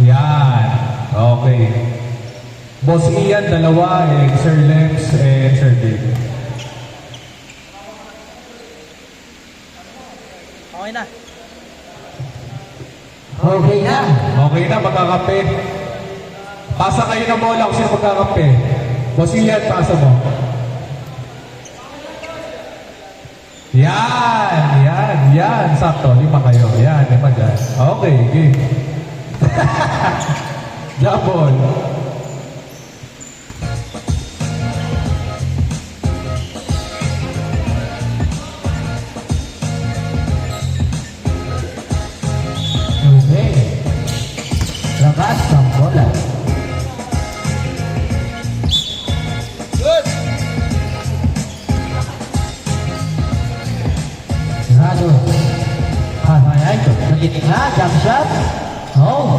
Yan. Okay. Boss Ian, dalawa, Sir Lems, and Sir Dave. Okay na. Okay na. Okay na, magkakape. Pasa kayo ng bola kung sino magkakape. Boss Ian, pasa mo. Yan. Sakto, 5 kayo. Yan, 5 dyan. Okay, game. Jabon. Okay. Lakas ang bola. Good. Sarado. Ayan ito. Nagiting na. Jump shot. Oh.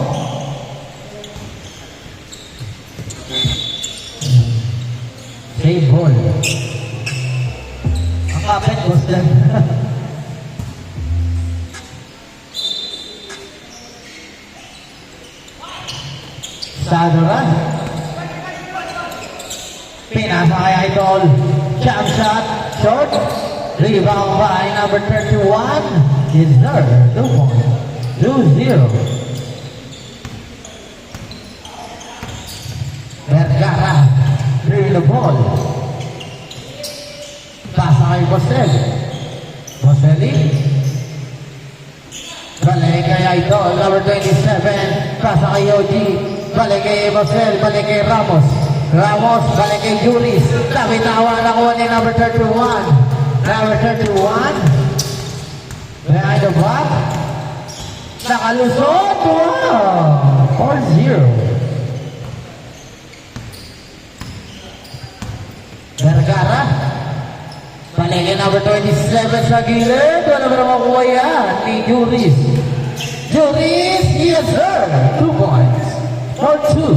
Save ball. Ang kapit, boss lang. Sadoran. Pinasa kay Idol. Jump shot. Short. Rebound by number 31. Is there. 2 points. 2-0. Vergara. Through the ball. Pasa kay Bosel. Boseli. Balik kay Idol. Number 27. Pasa kay Yoji. Balik kay Bosel. Balik kay Ramos. Ramos. Balik kay Juris. Tabi-tawa na kuha ni number 31. Number 31. Behind the back. Nakalusot. Wow. 4-0. Vergara. Balik kay number 27 sa gilid. Wala ba naman makuha yan? Ni Juris. Juris. Yes sir. 2 points. 4-2.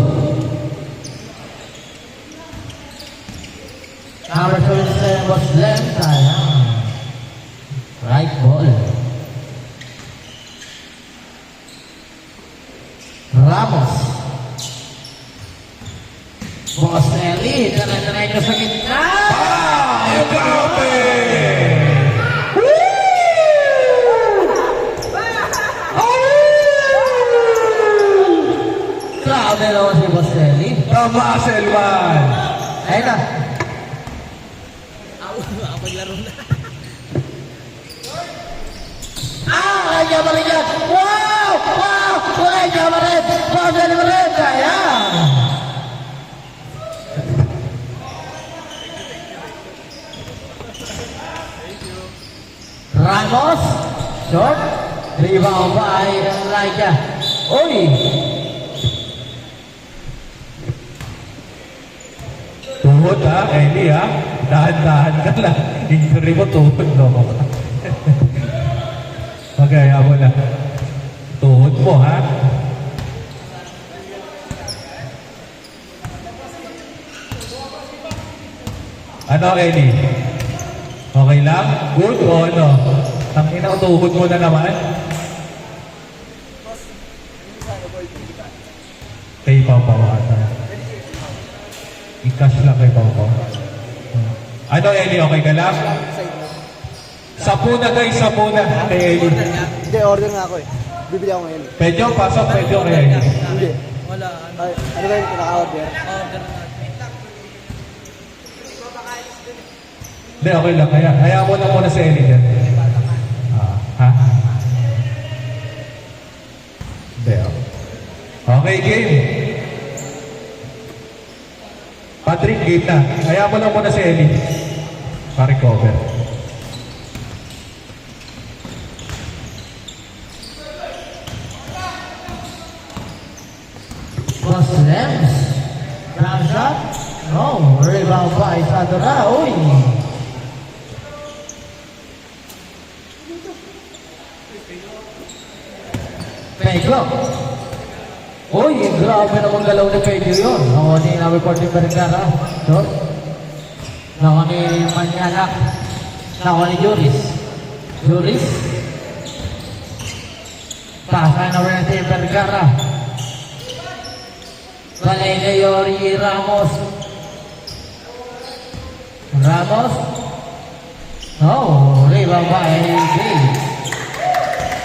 Number 27 was left side. Right ball. Ramos. Boss Nelly. Tanay-tanay ka sa gitna. Grabe! Grabe naman si Boss Nelly. Tama, Selman! Ayun na. Paglaro na. Ay, Jamarin yan! Wow! Wow! Ay, Jamarin! Boss Nelly Marin! Ayan! Ramos. Short. Rebound by Laika. Uy! Tuhod ha, Ellie ha. Dahan-dahan ka lang. Injury mo, tuhod no. Okay, mo na. Tuhod mo ha. Ano, Ellie? Okay lang? Good o ano? Tangina, tuhod mo na naman. Kay Papa ata. I-cash lang kay Papa. Ano, Ellie? Okay ka lang? Sapuna guys, sapuna. Kay Ellie. Hindi, order nga ako eh. Bibili ako ngayon. Pedyo, pasok pedyo kay Ellie. Hindi. Wala. Ay, ano ba yung pinaka-order? Order natin. Hindi, okay lang. Kaya mo lang muna si Ellie dyan. Ha? Hindi, okay. Okay, game. Patrick, game na. Kaya mo lang muna si Ellie. Pa-recover. Boss Lems. Ground shot. Oh, rebound by Sadora. Uy! Pedro. Uy, grabe naman galaw ni Pedro yun. Ako ni na-report ni Vergara. Short. Ako ni Manyanak. Ako ni Juris. Juris. Pasa na rin si Vergara. balik kay Yori Ramos. Ramos. Oh, rebound by James.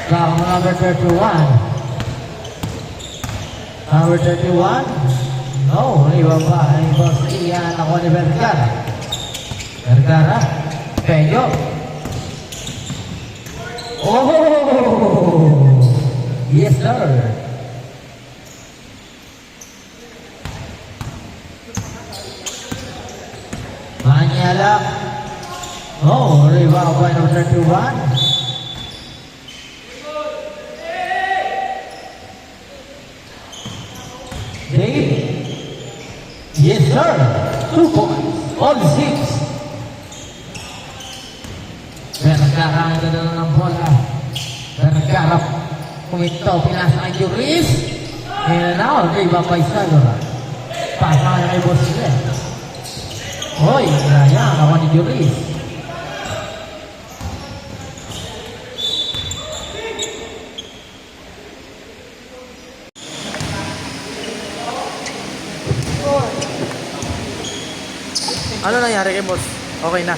Round number 31. Number 31. No, rebound by Boss Ian. Ako ni Vergara. Vergara. Peño. Oh! Yes, sir. Manyala. Oh, rebound by number 31. Dave. Yes, sir. 2 points. All 6. Vergara na ng bola. Vergara puminto, pinasa kay Juris. And now, rebound by Sagora. Pasa na kay Boss Glenn. Hoy, kaya ako ni Juris. Ano nangyari kay boss? Okay na.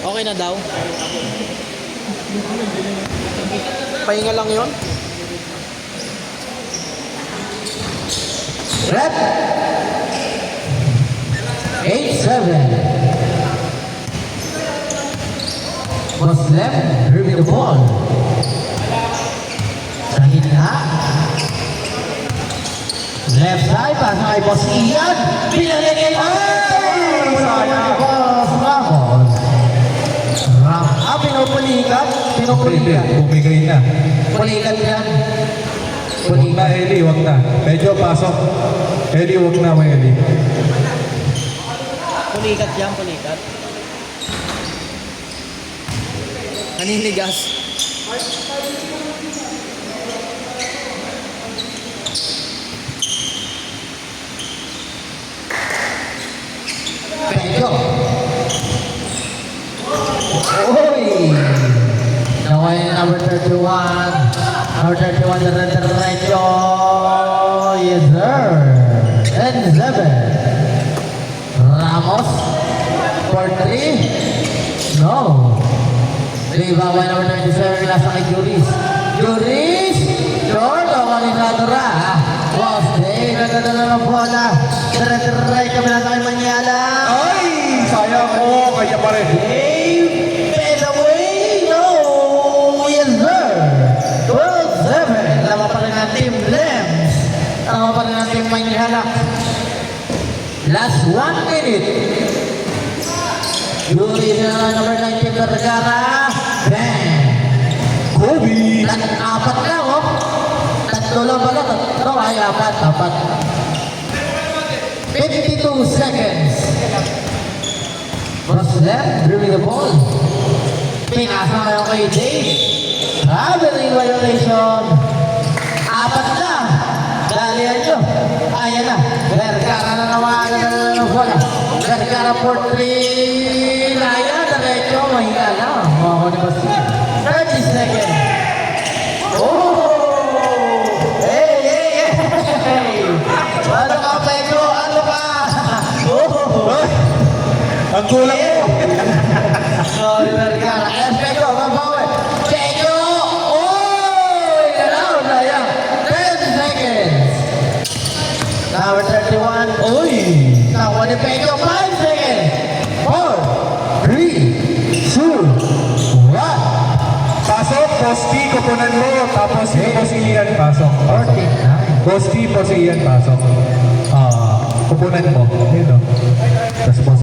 Okay na daw. Pahinga lang yon. Red. 8-7. Muslim, dribbling the ball. Sa gitna. Left side, pasang kay Boss Ian. Pinalagay ay! Sayang Boss Ramos. Pinupulikat. Pinupulikat. Bumigay na. Pulikat yan. Huwag na, Eli, huwag na. Medyo pasok. Eli, huwag na, may Eli. Pulikat yan, pulikat. Naninigas. Pedro. Uy! Naway number 31. Number 31 diretso. Yes, sir. And 7. Ramos. For 3. No. Rebound by number 27. Nasa kay Juris. Juris! Short. Organisadora. Boss Day. Nagdadala ng bola. Diretso kami nasa kay Manyala. Ay! Sayang ko. Kaya pa rin. Fade away. No. Yes, sir. 12-7. Tama pa rin ang Team Lems. Tama pa rin ang Team Manyala. Last 1 minute. Yuri na number 19 Vergara. Bang. Kobe! Apat lang, oh. Tatlo lang pala. Tatlo ay apat. 52 seconds. Muslim, dribbling the ball. Pinasa ngayon kay Dave. Traveling violation. Apat na. Dalihan nyo. Ayan na. Vergara na naman ng bola. Vergara for 3. Laya, diretso. Mahina lang. Mga ni Basti. 30 seconds. Oh! Hey! Ano ka, Pedro? Ano ka? Oh! Ang kulang mo! Sorry, Vergara. Ayan, Pedro. Mabawi. Pedro! Oh! Ganaw na yan. 10 seconds. Number 31. Uy! Nakuha ni Pedro. 5 seconds. 4, 3, 2, 1. Pasok, Posti, kukunan mo. Tapos yung Posti Ian, pasok. 49. Posti, Posti Ian, pasok. Kukunan mo. Yun o. Tapos